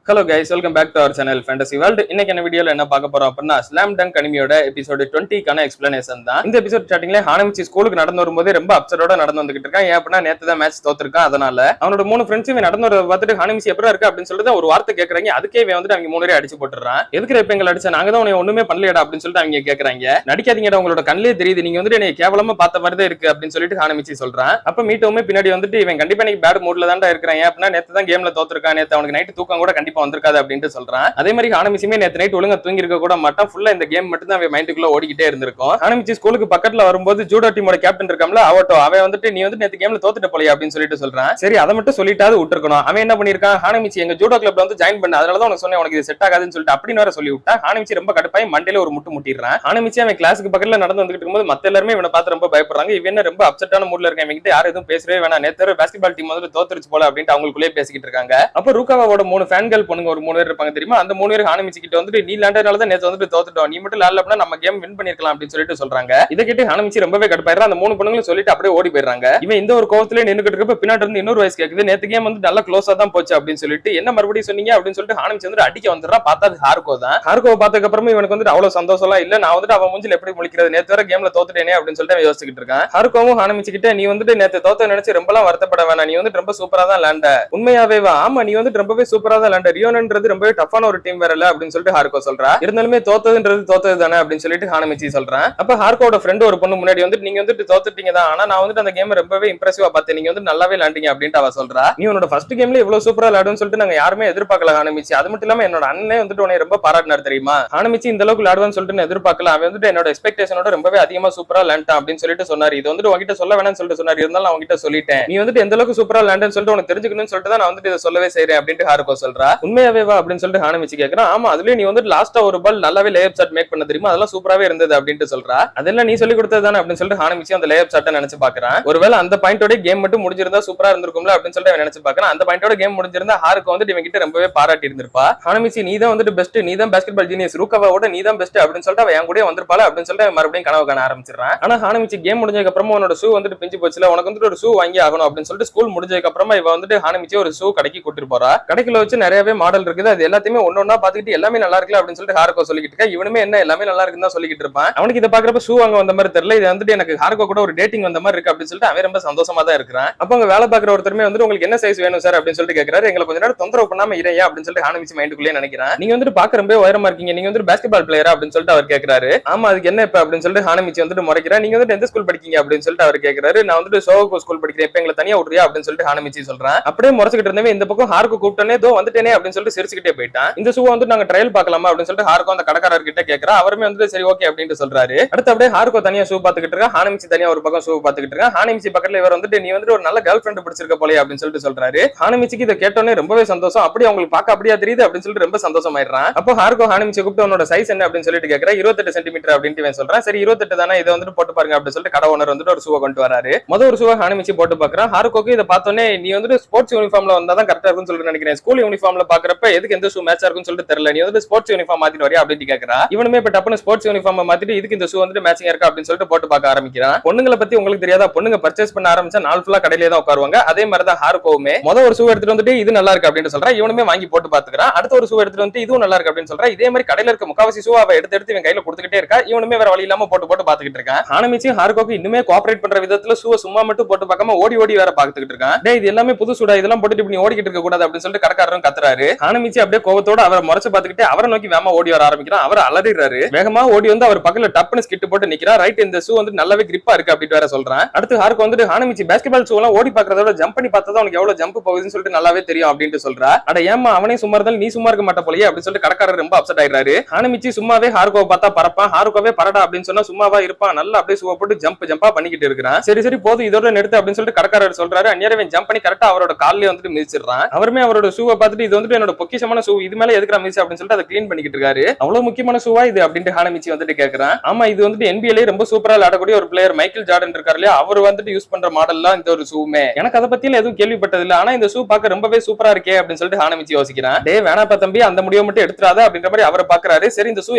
Hello guys, welcome back to our channel fantasy world. இன்னைக்கு என்ன வீடியோல என்ன பார்க்க போறோம் அப்படின்னா ஸ்லாம் டங்க் அனிமியோட எபிசோடு 20க்கான எக்ஸ்பிளனேஷன் தான். இந்த எபிசோட் ஸ்டார்டிங்ல ஹானமிச்சி ஸ்கூலுக்கு நடந்து வரும்போது ரொம்ப அப்செட்டோட நடந்து வந்துகிட்டு இருக்கான். ஏன் அப்படின்னா நேத்து தான் மேட்ச் தோத்துருக்கான். அதனால அவனோட 3 ஃப்ரெண்ட்ஸும் நடந்து வரத பார்த்துட்டு ஹானமிச்சி எப்படா இருக்கு அப்படின்னு சொல்லிட்டு ஒரு வார்த்தை கேட்கறாங்க. அதுக்கே இவன் வந்துட்டு அவங்க 3 பேரை அடிச்சு போட்டுறான். எதுக்கு இப்ப எங்களை அடிச்சா, நாங்க தான் உன்னை ஒண்ணுமே பண்ணலையடா அப்படின்னு சொல்லிட்டு அவங்க கேட்கறாங்க. நடிக்காதீங்கடா, உங்களோட கண்ணிலே தெரியுது, நீங்க வந்துட்டு என்னை கேவலமா பார்த்த மாதிரி தான் இருக்கு அப்படின்னு சொல்லிட்டு ஹானமிச்சி சொல்றான். அப்ப மீட்டவுமே பின்னாடி வந்துட்டு இவன் கண்டிப்பா இன்னைக்கு பேட் மூட்ல தான் இருக்கிறான். ஏன் அப்படின்னா நேத்து தான் கேம்ல தோத்துருக்கான், நேத்து அவனுக்கு நைட்டு தூக்கம் கூட கண்டிப்பா வந்திருக்காது அப்படின்னு சொல்றான். அதே மாதிரி ஹானமிச்சியுமே நேத்து நைட் ஒழுங்கா தூங்கி இருக்க கூட மாட்டான். ஃபுல்லா இந்த கேம் மட்டும் தான் அவன் மைண்டுக்குள்ள ஓடிக்கிட்டே இருந்திருக்கும். ஹானமிச்சி ஸ்கூலுக்கு பக்கத்துல வரும்போது ஜூடோ டீமோட கேப்டன் இருக்காம்ல அவட்டோ, அவன் வந்துட்டு நீ வந்து நேத்து கேம்ல தோத்துட்ட போலயே அப்படின்னு சொல்லிட்டு சொல்றான். சரி அதை மட்டும் சொல்லிட்டாது விட்டுருக்கணும். அவன் என்ன பண்ணிருக்கான், ஹானமிச்சி எங்க ஜூடோ கிளப்ல வந்து ஜாயின் பண்ண, அதனாலதான் உனக்கு சொன்னேன் உனக்கு இது செட் ஆகாதுன்னு சொல்லிட்டு அப்படின்னு வேற சொல்லி விட்டா. ஹானமிச்சி ரொம்ப கடுப்பாய் மண்டையில ஒரு முட்டு முட்டிடுறான். ஹானமிச்சி அவன் கிளாஸுக்கு பக்கத்துல நடந்து வந்துட்டு இருக்கும்போது மத்த எல்லாருமே இவனை பார்த்து ரொம்ப பயப்படுறாங்க. இவன் ரொம்ப அப்செட்டான மூட்ல இருக்கான். இவங்க கிட்ட யாரும் எதுவும் பேசவே வேணாம், நேத்து பாஸ்கெட்பால் டீம் வந்து தோத்துருச்சு போல அப்படின்ட்டு அவங்களுக்குள்ளே பேசிக்கிட்டு இருக்காங்க. அப்ப ரூகாவாவோட 3 ஃபேன்கள் பொண்ணுங்க ஒரு 3 பேர் இருப்பாங்க தெரியுமா, அந்த 3 பேர் ஹானமிச்சி கிட்ட வந்துட்டு நீ விளையாண்டனால தான் நேத்து வந்துட்டு தோத்துட்டோம், நீ மட்டும் விளையாடல அப்படின்னா நம்ம கேம் வின் பண்ணிருக்கலாம் அப்படின்னு சொல்லிட்டு சொல்றாங்க. இதை கேட்டு ஹானமிச்சி ரொம்பவே கடுப்பாயிரா. அந்த 3 பொண்ணுங்களும் சொல்லிட்டு அப்படியே ஓடி போயிடுறாங்க. இவன் இந்த ஒரு கோவத்திலே நின்னுக்கிட்டு இருக்கப்ப பின்னாடி இருந்து இன்னொரு வாய்ஸ் கேக்குது, நேத்து கேம் வந்து நல்லா க்ளோஸா தான் போச்சு அப்படின்னு சொல்லிட்டு. என்ன மறுபடியும் சொன்னீங்க அப்படின்னு சொல்லிட்டு ஹானமிச்சி வந்து அடிக்க வந்துடுறான். பார்த்தா அது ஹார்கோ தான். ஹார்கோவை பார்த்ததுக்கு அப்புறமா இவனுக்கு வந்து அவ்வளவு சந்தோஷம் இல்ல. நான் வந்துட்டு அவன் மூஞ்சில எப்படி முழிக்கிறது, நேத்து வர கேம்ல தோத்துட்டேனே அப்படின்னு சொல்லிட்டு அவன் யோசிச்சுட்டு இருக்கான். ஹார்கோவும் ஹானமிச்சி கிட்ட நீ வந்துட்டு நேத்து தோத்த நினைச்சு ரொம்பலாம் வருத்தப்பட வேணாம், நீ வந்து ரொம்ப சூப்பரா தான் விளையாண்ட. உண்மையாவே வா, ஆமா நீ வந்து ரொம்பவே சூப்பரா தான் விளையாண்ட, ரியோன்ன்றது ரொம்பவே டஃப்பான ஒரு டீம் வேறல அப்படின்னு சொல்லிட்டு ஹார்கோ சொல்றா. இருந்தாலுமே தோத்ததுன்றது தோத்தது தானே அப்படின்னு சொல்லிட்டு ஹானமிச்சி சொல்றான். அப்ப ஹார்கோட ஃப்ரெண்ட் ஒரு பொண்ணு முன்னாடி வந்துட்டு நீங்க வந்துட்டு தோத்துட்டீங்க தான், ஆனா நான் வந்துட்டு அந்த கேம் ரொம்பவே இம்ப்ரெசிவா பார்த்தேன், நீங்க வந்து நல்லாவே விளையாண்டீங்க அப்படின்ட்டு அவ சொல்றா. நீ உன்னோட ஃபர்ஸ்ட் கேம்ல இவ்வளவு சூப்பரா விளையாடுன்னு சொல்லிட்டு நாங்க யாருமே எதிர்பார்க்கல ஹானமிச்சி. அது மட்டும் இல்லாம என்னோட அண்ணனே வந்துட்டு உன்னை ரொம்ப பாராட்டினார் தெரியுமா. ஹானமிச்சி இந்த அளவுக்கு விளையாடுவான்னு சொல்லிட்டு நான் எதிர்பார்க்கல, அவன் வந்துட்டு என்னோட எக்ஸ்பெக்டேஷனோட ரொம்பவே அதிகமா சூப்பரா விளையாண்டான் அப்படின்னு சொல்லிட்டு சொன்னாரு. இது வந்துட்டு உங்ககிட்ட சொல்ல வேணாம்னு சொல்லிட்டு சொன்னாரு, இருந்தாலும் நான் உங்ககிட்ட சொல்லிட்டேன். நீ வந்துட்டு எந்த அளவுக்கு சூப்பரா விளையாண்டன்னு சொல்லிட்டு உனக்கு தெரிஞ்சுக்கணும்னு சொல்லிட்டு தான் நான் வந்துட்டு இதை சொல்லவே செய்றேன் அப்படின்ட்டு ஹார்கோ சொல்றா. உண்மையாவே வா அப்படின்னு சொல்லிட்டு ஹானமிச்சி கேட்கறான். ஆமா அதுலயே நீ வந்துட்டு லாஸ்டா ஒரு பால் நல்லாவே லேஅப் ஷாட் மேக் பண்ண தெரியுமா, அதெல்லாம் சூப்பராவே இருந்தது அப்படின்ட்டு சொல்றா. அதெல்லாம் நீ சொல்லி கொடுத்தது தானே அப்படின்னு சொல்லிட்டு ஹானமிச்சி அந்த லேஅப் ஷாட்டை நினைச்சு பாக்குறான். ஒருவேளை அந்த பாயிண்டோட கேம் மட்டும் முடிஞ்சிருந்தா சூப்பரா இருந்திருக்கும்ல அப்படின்னு சொல்லிட்டு நினைச்சு பாக்குறான். அந்த பாயிண்டோட கேம் முடிஞ்சிருந்தா ஹார்கோ வந்துட்டு இவங்க கிட்ட ரொம்பவே பாராட்டி இருந்திருப்பா. ஹானமிச்சி நீ தான் வந்துட்டு பெஸ்ட், நீ தான் பாஸ்கெட்பால் ஜீனியஸ், ரூகாவாவோட நீ தான் பெஸ்ட் அப்படின்னு சொல்லிட்டு அவன் என் கூட வந்திருப்பாள் அப்படின்னு சொல்லிட்டு மறுபடியும் கனவு காண ஆரம்பிச்சிடறான். ஆனா ஹானமிச்சி கேம் முடிஞ்சதுக்கு அப்புறமா உன்னோட ஷூ வந்துட்டு பிஞ்சு போச்சுல, உனக்கு வந்துட்டு ஒரு ஷூ வாங்கி ஆகணும் அப்படின்னு சொல்லிட்டு ஸ்கூல் முடிஞ்சதுக்கு அப்புறமா இவ வந்துட்டு ஹானமிச்சி ஒரு ஷூ கடைக்கு கூட்டிட்டு போறா. கடைக்குள்ள வச்சு நிறையவே மாடல் இருக்குது, அது எல்லாத்தையுமே ஒன்னொன்னா பாத்துக்கிட்டு எல்லாமே நல்லா இருக்குல்ல அப்படின்னு சொல்லிட்டு ஹார்கோ சொல்லிக்கிட்டு இருக்கா. இவனுமே என்ன எல்லாமே நல்லா இருக்குன்னு தான் சொல்லிக்கிட்டு இருப்பான். அவனுக்கு இதை பாக்குறப்ப ஷூ வாங்க வந்த மாதிரி தெரியல, இது வந்துட்டு எனக்கு ஹார்கோ கூட ஒரு டேட்டிங் வந்த மாதிரி இருக்கு அப்படின்னு சொல்லிட்டு அவன் ரொம்ப சந்தோஷமா தான் இருக்கிறான். அப்ப அங்க வேலை பாக்குற ஒருத்தருமே வந்துட்டு உங்களுக்கு என்ன சைஸ் வேணும் சார் அப்படின்னு சொல்லிட்டு கேட்கறாரு. எங்களை கொஞ்ச நேரம் தொந்தரவு பண்ணாம இறையா அப்படின்னு சொல்லிட்டு ஹானமிச்சி மைண்டுக்குள்ளே நினைக்கிறான். நீங்க வந்துட்டு பாக்க ரொம்ப உயரமா இருக்கீங்க, நீங்க வந்து பாஸ்கெட்பால் பிளேயரா அப்படின்னு சொல்லிட்டு அவர் கேட்கறாரு. ஆமா அதுக்கு என்ன இப்ப அப்படின்னு சொல்லிட்டு ஹானமிச்சி வந்துட்டு முறைக்கிறா. நீங்க வந்துட்டு எந்த ஸ்கூல் படிக்கீங்க அப்படின்னு சொல்லிட்டு அவர் கேட்கறாரு. நான் வந்துட்டு சோகோ ஸ்கூல் படிக்கிறேன், இப்ப எங்களை தனியா விடுறியா அப்படின்னு சொல்லிட்டு ஹானமிச்சி சொல்றான். அப்படியே முறைச்சிட்டு இருந்தவே இந்த பக்கம் ஹார்கோ கூப்பிட்டனே தோ வந்துட்டேனே அப்படின்னு சொல்லிட்டு சிரிச்சுக்கிட்டே போயிட்டான். இந்த ஷூ வந்து நாங்க ட்ரையல் பார்க்கலாமா அப்படின்னு சொல்லிட்டு ஹார்கோ அந்த கடைக்காரர் கிட்ட கேட்கறா. அவருமே வந்து சரி ஓகே அப்படின்னு சொல்றாரு. அடுத்து அப்படியே ஹார்கோ தனியா ஷூ பாத்துக்கிட்டு இருக்கா, ஹானமிச்சி தனியா ஒரு பக்கம் ஷூ பாத்துக்கிட்டு இருக்கா. ஹானமிச்சி பக்கத்துல இவர் வந்துட்டு நீ வந்துட்டு ஒரு நல்ல கேர்ள் ஃப்ரெண்ட் பிடிச்சிருக்க போலே அப்படின்னு சொல்லிட்டு சொல்றாரு. ஹானமிச்சிக்கு இதை கேட்டோன்னே ரொம்பவே சந்தோஷம், அப்படி அவங்களுக்கு பார்க்க அப்படியே தெரியுது அப்படின்னு சொல்லிட்டு ரொம்ப சந்தோஷமாயிடுறான். அப்போ ஹார்கோ ஹானமிச்சி கூப்பிட்டு உன்னோட சைஸ் என்ன அப்படின்னு சொல்லிட்டு கேட்கறா. 28 சென்டிமீட்டர் அப்படின்னு சொல்றான். சரி 28 தானே, இதை வந்துட்டு போட்டு பாருங்க அப்படின்னு சொல்லிட்டு கடை ஓனர் வந்துட்டு ஒரு ஷூவை கொண்டு வராரு. முதல் ஒரு ஷூவை ஹானமிச்சி போட்டு பாக்குறான். ஹார்கோக்கு இதை பார்த்தோன்னே நீ வந்துட்டு ஸ்போர்ட்ஸ் யூனிஃபார்ம்ல வந்தா தான் கரெக்டா இருக்கும்னு சொல்லிட்டு நினைக்கிறேன், ஸ்கூல் யூனிஃபார்ம்ல பாக்குறப்ப எதுக்கு எந்த ஷூ மேட்சா இருக்கும்னு சொல்லிட்டு தெரியல, நீ வந்து ஸ்போர்ட்ஸ் யூனிஃபார்ம் மாத்திட்டு வரியா அப்படின்னு கேட்கறா. இவனுமே இப்ப டப்புனு ஸ்போர்ட்ஸ் யூனிஃபார்ம் மாத்திட்டு இதுக்கு இந்த ஷூ வந்துட்டு மேட்சிங் இருக்கா அப்படின்னு சொல்லிட்டு போட்டு பார்க்க ஆரம்பிக்கிறான். பொண்ணுங்களை பத்தி உங்களுக்கு தெரியாதா, பொண்ணுங்க பர்ச்சேஸ் பண்ண ஆரம்பிச்சா நாள் ஃபுல்லா கடையிலே தான் உட்காருவாங்க. அதே மாதிரி தான் ஹார்கோவுமே முதல் ஒரு ஷூ எடுத்துட்டு வந்துட்டு இது நல்லா இருக்கு அப்படின்னு சொல்றா. இவனுமே வாங்கி போட்டு பாத்துக்கிறான். அடுத்த ஒரு ஷூ எடுத்துட்டு வந்து இதுவும் நல்லா இருக்கு அப்படின்னு சொல்றா. இதே மாதிரி கடையில இருக்க முக்காவாசி ஷூ அவ எடுத்து இவன் கையில கொடுத்துக்கிட்டே இருக்கா. இவனுமே வேற வழி இல்லாம போட்டு பாத்துக்கிட்டு இருக்கான். ஹானமிச்சி ஹார்கோக்கு இன்னுமே கோஆபரேட் பண்ற விதத்துல ஷூ சும்மா மட்டும் போட்டு பார்க்காம ஓடி ஓடி வேற பாத்துக்கிட்டு இருக்கான். டேய் இது எல்லாமே புது சூடா, இதெல்லாம் போட்டுட்டு இப்படி ஓடிக்கிட்டு இருக்க கூடாது அப்படின்னு சொல்லிட்டு கடைக்காரரும் கத்துறாரு. ஹானமிச்சி அப்படியே கோவத்தோட அவரை முறைச்சு பாத்துக்கிட்டு அவரை நோக்கி வேகமா ஓடி வர ஆரம்பிக்கிறான். அவர் அலறிறாரு. வேகமா ஓடி வந்து அவர் பக்கத்துல டப்புன்னு ஸ்கிட் போட்டு நிக்கிறா. ரைட் இந்த ஷூ வந்து நல்லாவே கிரிப்பா இருக்கு அப்படின்னு வேற சொல்றான். அடுத்து ஹார்கோ வந்துட்டு ஹானமிச்சி பாஸ்கெட்பால் ஷூ எல்லாம் ஓடி பாக்குறதோட ஜம்ப் பண்ணி பார்த்தா உனக்கு எவ்வளவு ஜம்ப் போகுதுன்னு சொல்லிட்டு நல்லாவே தெரியும் அப்படின்னு சொல்றா. அட ஏமா அவனே சும்மா இருந்தாலும் நீ சும்மா இருக்க மாட்ட போலயே அப்படின்னு சொல்லிட்டு கடைக்காரர் ரொம்ப அப்செட் ஆயிடுறாரு. ஹானமிச்சி சும்மாவே ஹார்கோவை பார்த்தா பறப்பான், ஹார்கோவே பரடா அப்படின்னு சொன்னா சும்மாவா இருப்பான், நல்லா அப்படியே ஷூ போட்டு ஜம்பா பண்ணிக்கிட்டு இருக்கிறான். சரி போதும் இதோட நிறுத்து அப்படின்னு சொல்லிட்டு கடைக்காரர் சொல்றாரு. அந்நேரம் ஜம்ப் பண்ணி கரெக்டா அவரோட கால்ல வந்துட்டு மிதிச்சிடுறான். அவருமே அவரோட ஷூவை பார்த்துட்டு இது வந்துட்டு என்னோட பொக்கிஷமான ஷூ, இது மேல எதுக்குற மிதிச்சு அப்படின்னு சொல்லிட்டு அதை கிளீன் பண்ணிக்கிட்டு இருக்காரு. அவ்வளவு முக்கியமான ஷூவா இது அப்படின்ட்டு ஹானமிச்சி வந்துட்டு கேட்கறான். ஆமா இது வந்துட்டு NBA ரொம்ப சூப்பரா விளையாடக்கூடிய ஒரு பிளேயர் மைக்கேல் ஜார்டன் இருக்காரு இல்லையா, அவர் வந்துட்டு யூஸ் பண்ற மாடல்லாம் இந்த ஒரு ஷூமே. எனக்கு அதை பத்தி எதுவும் கேள்விப்பட்டது இல்ல, ஆனா இந்த ஷூ பார்க்க ரொம்பவே சூப்பரா இருக்கே அப்படின்னு சொல்லிட்டு ஹானமிச்சி யோசிக்கிறான். டே வேணாப்பா தம்பி, அந்த முடிவை மட்டும் எடுத்துறாத அப்படின்ற மாதிரி அவரை பாக்குறாரு. சரி இந்த ஷூ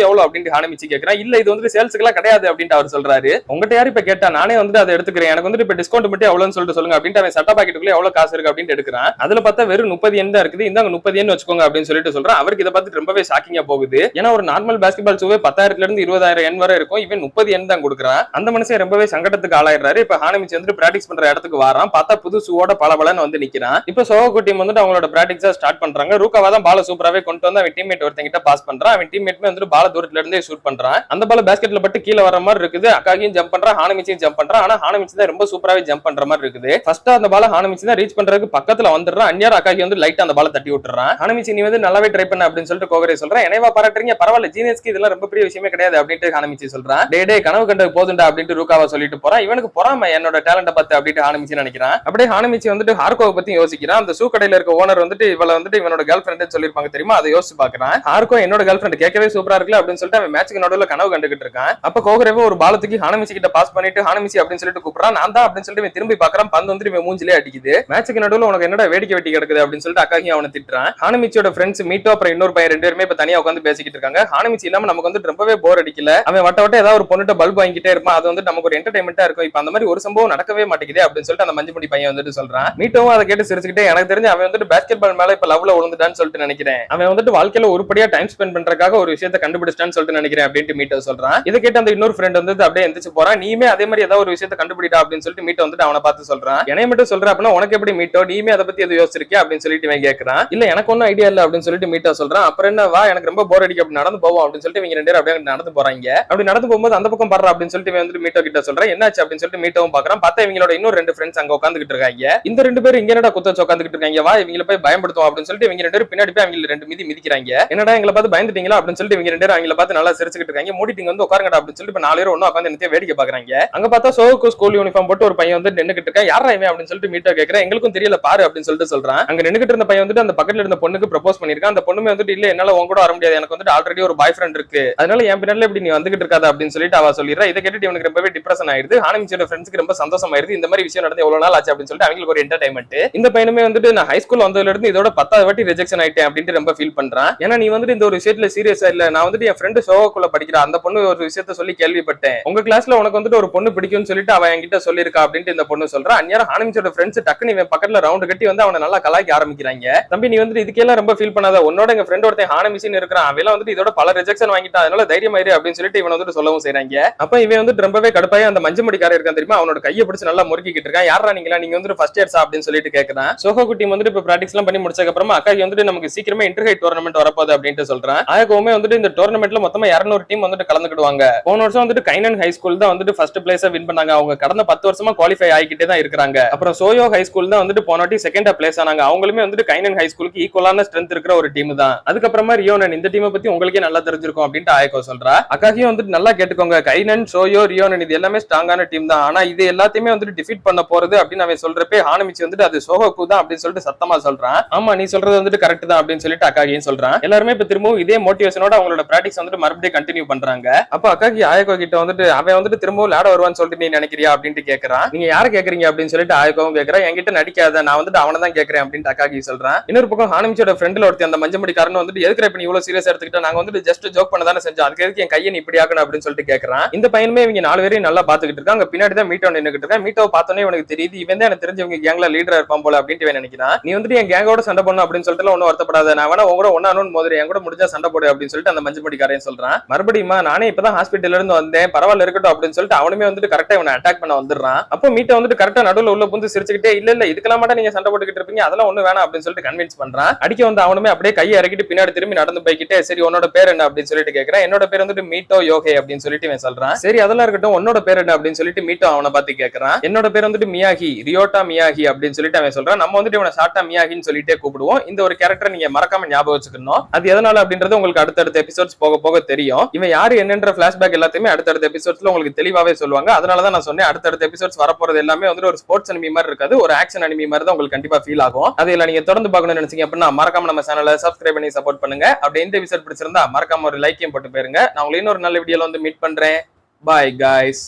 எவ்வளவு அப்படின்னு ஹானமிச்சி கேட்கறான். இல்ல இது வந்துட்டு சேல்ஸுக்கு கிடையாது அப்படின்னு அவர் சொல்றாரு. உங்ககிட்ட யாரு இப்ப கேட்டா, நானே வந்துட்டு அதை எடுத்துக்கிறேன், எனக்கு வந்துட்டு இப்ப டிஸ்கவுண்ட் மட்டும் எவ்வளவுன்னு சொல்லிட்டு சொல்லுங்க அப்படின்ட்டு அவன் சட்டா பாக்கெட்டுக்குள்ள எவ்வளவு காசு இருக்கு அப்படின்னு எடுக்கிறான். அதுல பார்த்தா வெறும் 30 yen தான் இருக்குது. இந்தாங்க 30 நிம்மதின்னு வச்சுக்கோங்க அப்படின்னு சொல்லிட்டு சொல்றான். அவருக்கு இதை பார்த்து ரொம்பவே ஷாக்கிங்கா போகுது. ஏன்னா ஒரு நார்மல் பாஸ்கெட்பால் ஷூவே 10,000 இருந்து 20,000 yen வரை இருக்கும். இவன் 30 yen தான் கொடுக்குறான். அந்த மனுஷன் ரொம்பவே சங்கடத்துக்கு ஆளாயிடுறாரு. இப்ப ஹானமிச்சி வந்து பிராக்டிஸ் பண்ற இடத்துக்கு வரான். பார்த்தா புது ஷூவோட பலபலன்னு வந்து நிக்கிறான். இப்ப சோகோ டீம் வந்து அவங்களோட பிராக்டிஸா ஸ்டார்ட் பண்றாங்க. ரூகாவா தான் பால சூப்பராவே கொண்டு வந்து அவன் டீம்மேட் ஒருத்தங்கிட்ட பாஸ் பண்றான். அவன் டீம்மேட்மே வந்து பால தூரத்துல இருந்தே ஷூட் பண்றான். அந்த பால பாஸ்கெட்ல பட்டு கீழே வர மாதிரி இருக்குது. அக்காகியும் ஜம்ப் பண்றான், ஹானமிச்சியும் ஜம்ப் பண்றான். ஆனா ஹானமிச்சி தான் ரொம்ப சூப்பராவே ஜம்ப் பண்ற மாதிரி இருக்குது. ஃபர்ஸ்ட் அந்த பால ஹானமிச்சி தான் ரீச் பண்றதுக்கு பக்கத்துல வந்துடுறான். அந்நியார் அக்காகி வந்து லைட்டா அந்த பால தட்டி விட்டுறான். ஹானமிச்சி நீ வந்து நல்லாவே ட்ரை பண்ண அப்படின்னு சொல்லிட்டு கோகரே சொல்றான். என்னைவா பாராட்டுறீங்க, பரவாயில்ல, ஜீனியஸ்க்கு இதெல்லாம் ரொம்ப பெரிய விஷயமே கிடையாது அப்படின்ட்டு ஹானமிச்சி சொல்றான். டே கனவு கண்டது போதுண்டா அப்படின்ட்டு ரூகாவா சொல்லிட்டு போறான். இவனுக்கு பொறாம என்னோட டேலண்ட பார்த்து அப்படின்ட்டு ஹானமிச்சி நினைக்கிறான். அப்படியே ஹானமிச்சி வந்துட்டு ஹார்கோவை பத்தி யோசிக்கிறான். அந்த ஷூ கடையில இருக்க ஓனர் வந்துட்டு இவள வந்துட்டு இவனோட கேர்ள் ஃப்ரெண்ட் சொல்லிருப்பாங்க தெரியுமா, அதை யோசிச்சு பாக்குறான். ஹார்கோ என்னோட கேர்ள் ஃப்ரெண்ட் கேட்கவே சூப்பரா இருக்குல்ல அப்படின்னு சொல்லிட்டு அவன் மேட்சுக்கு நடுவுல கனவு கண்டுகிட்டு இருக்கான். அப்ப கோகரேவே ஒரு பாலத்துக்கு ஹானமிச்சி கிட்ட பாஸ் பண்ணிட்டு ஹானமிச்சி அப்படின்னு சொல்லிட்டு கூப்பிடுறான். நான் தான் அப்படின்னு சொல்லிட்டு திரும்பி பாக்குறான். பந்து வந்து இவன் மூஞ்சிலே அடிக்குது. மேட்சுக்கு நடுவுல உனக்கு என்னடா வேடிக்கை வெட்டி கிடக்குது அப்படின்னு சொல்லிட்டு அக்காகி அவனை திட்டுறான். ஹானமிச்சியோட ஃப்ரெண்ட்ஸ் மீட்டோ அப்புறம் இன்னொரு பையன் 2 பேருமே இப்ப தனியா உட்காந்து பேசிக்கிட்டு இருக்காங்க. ஹானமிச்சி இல்லாம நமக்கு வந்து ரொம்பவே போர் அடிக்கல. அவன் வட்ட வட்ட ஏதாவது ஒரு பொண்ணுட்ட பல்ப் வாங்கிட்டே இருப்பான். அது வந்து நமக்கு ஒரு என்டர்டைன்மெண்டா இருக்கும். இப்ப அந்த மாதிரி ஒரு சம்பவம் நடக்கவே மாட்டேங்குது அப்படின்னு சொல்லிட்டு அந்த மஞ்சமுடி பையன் வந்துட்டு சொல்றான். மீட்டோவும் அதை கேட்டு சிரிச்சுக்கிட்டே எனக்கு தெரிஞ்சு அவன் வந்துட்டு பாஸ்கெட் பால் மேல இப்ப லவ்ல விழுந்துட்டான்னு சொல்லிட்டு நினைக்கிறேன். அவன் வந்துட்டு வாழ்க்கையில உருப்படியா டைம் ஸ்பெண்ட் பண்றதுக்காக ஒரு விஷயத்தை கண்டுபிடிச்சிட்டான்னு சொல்லிட்டு நினைக்கிறேன் அப்படின்ட்டு மீட்டோ சொல்றான். இதை கேட்டு அந்த இன்னொரு ஃப்ரெண்ட் வந்து அப்படியே எந்திரிச்சு போறான். நீமே அதே மாதிரி ஏதாவது ஒரு விஷயத்தை கண்டுபிடிட்டா அப்படின்னு சொல்லிட்டு மீட்டோ வந்துட்டு அவனை பார்த்து சொல்றான். என்னை மட்டும் சொல்ற அப்படின்னா உனக்கு எப்படி மீட்டோ, நீமே அதை பத்தி எது யோசிச்சிருக்கியா அப்படின்னு சொல்லிட்டு இவன் கேட்கறான். இல்ல எனக்கு ஒன்னும் ஐடியா இல்ல அப்படின்னு சொல்லிட்டு மீட்டோ சொல்றான். அப்புறம் என்ன வா, எனக்கு ரொம்ப போர் அடிக்கு, அப்படி நடந்து போவோம் அப்படின்னு சொல்லிட்டு இவங்க 2 பேரும் அப்படியே நடந்து போறாங்க. அப்படி நடந்து போகும்போது அந்த பக்கம் பாடுறா அப்படின்னு சொல்லிட்டு இவன் வந்து மீட்டோ கிட்ட சொல்றான். என்னாச்சு அப்படின்னு சொல்லிட்டு மீட்டோவும் பாக்குறான். பார்த்தா இவங்களோட இன்னொரு 2 ஃப்ரெண்ட்ஸ் அங்க உட்காந்துக்கிட்டு இருக்காங்க. இந்த 2 பேரும் இங்க என்னடா குத்த வச்சு உட்காந்துக்கிட்டு இருக்காங்க, வா இவங்களை போய் பயன்படுத்துவோம் அப்படின்னு சொல்லிட்டு இவங்க 2 பேரும் பின்னாடி போய் அவங்க 2 மிதி மிதிக்கிறாங்க. என்னடா எங்களை பார்த்து பயந்துட்டீங்களா அப்படின்னு சொல்லிட்டு இவங்க 2 பேரும் அவங்களை பார்த்து நல்லா சிரிச்சுக்கிட்டு இருக்காங்க. மூடிட்டு வந்து உட்காருங்கடா அப்படின்னு சொல்லிட்டு 4 பேரும் ஒண்ணா உட்காந்து என்னத்தையும் வேடிக்கை பாக்குறாங்க. அங்க பார்த்தா சோகோ ஸ்கூல் யூனிஃபார்ம் போட்டு ஒரு பையன் வந்து நின்னுக்கிட்டு இருக்கா. யாரா இவன் அப்படின்னு சொல்லிட்டு மீட்டோ கேக்குறேன். எங்களுக்கும் தெரியல பாரு அப்படின்னு சொல்லிட்டு சொல்றான். அங்க நின்னுக்கிட்டு இருந்த பையன் வந்துட்டு அந்த பக்கத்துல இருந்த பொண்ணுக்கு ப்ரப்போஸ் பண்ணிருக்கான். அந்த பொண்ணுமே வந்துட்டு இல்ல என்னால உன் கூட வர முடியாது, எனக்கு வந்துட்டு ஆல்ரெடி ஒரு பாய் ஃப்ரெண்ட் இருக்கு, அதனால என் பின்னால இப்படி நீ வந்துகிட்டு இருக்காத அப்படின்னு சொல்லிட்டு அவ சொல்லிடுறா. இதை கேட்டுட்டு இவனுக்கு ரொம்பவே டிப்ரெஷன் ஆயிருது. ஹானமிச்சியோட ஃப்ரெண்ட்ஸ்க்கு ரொம்ப சந்தோஷம் ஆயிருது. இந்த மாதிரி விஷயம் நடந்து எவ்வளவு நாள் ஆச்சு அப்படின்னு சொல்லிட்டு அவங்களுக்கு ஒரு என்டர்டைன்மெண்ட். இந்த பையனுமே வந்துட்டு நான் ஹை ஸ்கூல் வந்ததுல இருந்து இதோட 10வது வாட்டி ரிஜெக்ஷன் ஆயிட்டேன் அப்படின்ட்டு ரொம்ப ஃபீல் பண்றான். ஏன்னா நீ வந்துட்டு இந்த ஒரு விஷயத்துல சீரியஸா இல்ல, நான் வந்துட்டு என் ஃப்ரெண்ட் சோகோக்குள்ள படிக்கிற அந்த பொண்ணு ஒரு விஷயத்த சொல்லி கேள்விப்பட்டேன், உங்க கிளாஸ்ல உனக்கு வந்துட்டு ஒரு பொண்ணு பிடிக்கும்னு சொல்லிட்டு அவன் என்கிட்ட சொல்லிருக்கா அப்படின்ட்டு இந்த பொண்ணு சொல்றான். அந்நேரம் ஹானமிச்சியோட ஃப்ரெண்ட்ஸ் டக்குனு இவன் பக்கத்துல ரவுண்ட் கட்டி வந்து அவனை நல்லா கலாய்க்க ஆரம்பிக்கிறாங்க. தம்பி நீ வந்துட்டு இதுக்கெல்லாம் ரொம்ப ஃபீல் பண்ணாத, உன்னோட எங்க ஃப்ரெண்ட் ஒருத்தன் ஹானமிச்சின்னு இருக்கிறான், அவன் வந்துட்டு இதோட பல ரிஜெக்ஷன் வாங்கிட்டான், அதனால தைரியமாயிரு அப்படின்னு சொல்லிட்டு இவன் வந்துட்டு சொல்லவும் செய்றாங்க. அப்ப இவன் வந்து ரொம்பவே கடுப்பாய் அந்த மஞ்சமுடிக்காரர் இருக்கான் தெரியுமா, அவனோட கையை பிடிச்சு நல்லா முறுக்கிட்டு இருக்கான். யாரா நீங்க வந்து ஃபர்ஸ்ட் இயர்ஸா அப்படின்னு சொல்லிட்டு கேக்குறான். சோகோ குட்டி வந்துட்டு இப்ப பிராக்டிஸ் எல்லாம் பண்ணி முடிச்சதுக்கு அப்புறமா அக்காக்கு வந்துட்டு நமக்கு சீக்கிரமே இன்டர் ஹை டோர்னமெண்ட் வரப்போகுது அப்படின்ட்டு சொல்றான். ஆயக்கோமே வந்துட்டு இந்த டோர்னமெண்ட்ல மொத்தமா 200 டீம் வந்துட்டு கலந்துக்கிடுவாங்க. போன வருஷம் வந்துட்டு கைனன் ஹை ஸ்கூல் தான் வந்துட்டு ஃபர்ஸ்ட் பிளேஸா வின் பண்ணாங்க. அவங்க கடந்த 10 வருஷமா குவாலிஃபை ஆகிக்கிட்டே தான் இருக்காங்க. அப்புறம் சோயோ ஹை ஸ்கூல் தான் வந்துட்டு போனாட்டி செகண்டா பிளேஸ் ஆனாங்க. அவங்களுமே வந்துட்டு கைனன் ஹை ஸ்கூலுக்கு ஈக்குவலான ஸ்ட்ரென்த் இருக்கிற ஒரு டீம் தான். அதுக்கப்புறமா ரியோனன், இந்த டீமை பத்தி உங்களுக்கே நல்லா தெரிஞ்சிருக்கும் அப்படின்ட்டு ஆயக்கோ சொல்றா. அக்காகியும் வந்துட்டு நல்லா கேட்டுக்கோங்க, கைனன், சோயோ, ரியோனன் இது எல்லாமே ஸ்ட்ராங்கான டீம் தான். ஆனா இது எல்லாத்தையுமே வந்துட்டு டிஃபீட் பண்ண போறது அப்படின்னு அவன் சொல்றப்பே ஹானமிச்சி வந்துட்டு அது சோகோக்கு தான் அப்படின்னு சொல்லிட்டு சத்தமா சொல்றான். ஆமா நீ சொல்றது வந்துட்டு கரெக்ட் தான் அப்படின்னு சொல்லிட்டு அக்காகியும் சொல்றான். எல்லாருமே இப்ப திரும்பவும் இதே மோட்டிவேஷனோட அவங்களோட பிராக்டிஸ் வந்துட்டு மறுபடியும் கண்டினியூ பண்றாங்க. அப்ப அக்காகி ஆயக்கோ கிட்ட வந்துட்டு அவன் வந்துட்டு திரும்பவும் விளையாட வருவான்னு சொல்லிட்டு நீ நினைக்கிறியா அப்படின்ட்டு கேக்குறான். நீங்க யாரை கேக்குறீங்க அப்படின்னு சொல்லிட்டு ஆயக்கோவும் கேக்குறா. என்கிட்ட நடிக்காத, நான் வந்துட்டு அவனை தான் கேக்குறேன் அப்படின்ட்டு அக்காகி சொல்றான். இன்னொரு பக்கம் ஹானமிச்சியோட ஃப்ரெண்ட்ல ஒருத்தி அந்த மஞ்சமுடிக்காரன் வந்துட்டு எதுக்கு இப்ப நீ இவ்வளவு சீரியஸா எடுத்துக்கிட்டா, நாங்க வந்துட்டு ஜஸ்ட் ஜோக் பண்ண தானே செஞ்சோம், அதுக்கு எதுக்கு என் கையை நீ இப்படி ஆக்கணும் அப்படின்னு சொல்லிட்டு கேக்குறான். இந்த பையனுமே இவங்க 4 பேரையும் நல்லா பாத்துக்கிட்டு இருக்காங்க. பின்னாடி தான் மீட்டோ நின்னுக்கிட்டு இருக்கான். மீட்டோ பார்த்தோன்னே இவனுக்கு தெரியுது இவன் தான் எனக்கு தெரிஞ்சவங்க கேங்ல லீடரா இருப்பான் போல அப்படின்ட்டு இவன் நினைக்கிறான். நீ வந்துட்டு என் கேங்கோட சண்டை போடணும் அப்படின்னு சொல்லிட்டு ஒன்னும் வருத்தப்படாத, நான் வேணா உங்க கூட ஒன்னு மோதிரி, என் கூட முடிஞ்சா சண்டை போடு அப்படின்னு சொல்லிட்டு அந்த மஞ்சமுடிக்காரன் சொல்றான். மறுபடியுமா நானே இப்பதான் ஹாஸ்பிட்டல்ல இருந்து வந்தேன், பரவாயில்ல இருக்கட்டும் அப்படின்னு சொல்லிட்டு அவனுமே வந்துட்டு கரெக்டா இவனை அட்டாக் பண்ண வந்துடுறான். அப்போ மீட்டோ வந்துட்டு கரெக்டா நடுவுல உள்ள புந்து சிரிச்சுக்கிட்டே இல்ல இதுக்கெல்லாம் மட்டும் நீங்க சண்டை போட்டுக்கிட்டு இருப்பீங்க, அதெல்லாம் ஒண்ணு வேணாம் அப்படின்னு சொல்லிட்டு கன்வின்ஸ் பண்றான். அடிக்க வந்து அவனுமே அப்படியே கையை இறக்கிட்டு பின்னாடி திரும்பி நடந்து போய்கிட்டே சரி உன்னோட பேர் என்ன அப்படின்னு சொல்லிட்டு கேக்குறேன். என்னோட பேர் வந்துட்டு மீட்டோ யோகே அப்படின்னு சொல்லிட்டு இவன் சொல்றான். சரி அதெல்லாம் இருக்கட்டும், உன்னோட பேர் என்ன அப்படின்னு சொல்லிட்டு மீட்டோ அவனை பார்த்து கேக்குறான். என்னோட பேர் வந்துட்டு மியாகி, ரியோட்டா மியாகி அப்படின்னு சொல்லிட்டு அவன் சொல்றான். நம்ம வந்துட்டு இவனை ஷார்ட்டா மியாகின்னு சொல்லிட்டே கூப்பிடுவோம். இந்த ஒரு கேரக்டர் நீங்க மறக்காம ஞாபகம் வச்சுக்கணும். அது எதனால அப்படின்றது உங்களுக்கு அடுத்தடுத்த எபிசோட்ஸ் போக போக தெரியும். இவன் யாரு என்னன்ற பிளாஷ்பேக் எல்லாத்தையுமே அடுத்தடுத்த எபிசோட்ஸ்ல உங்களுக்கு தெளிவாவே சொல்லுவாங்க. அதனாலதான் நான் சொன்னேன் அடுத்தடுத்த எபிசோட்ஸ் வரப்போறது எல்லாமே வந்துட்டு ஒரு ஸ்போர்ட்ஸ் அனிமி மாதிரி இருக்காது, ஒரு ஆக்ஷன் அனிமி மாதிரி தான் உங்களுக்கு கண்டிப்பா ஃபீல் ஆகும். அதெல்லாம் நீங்க தொடர்ந்து பார்க்கணும்னு நினைச்சீங்க அப்படின்னா மறக்காம நம்ம சேனலை சப்ஸ்கிரைப் பண்ணி சப்போர்ட் பண்ணுங்க. அப்படி இந்த எபிசோட் பிடிச்சிருந்தா மறக்காம ஒரு லைக்கையும் போட்டு போயிருங்க. நான் உங்களுக்கு இன்னொரு நல்ல வீடியோல வந்து மீட் பண்றேன். Bye guys.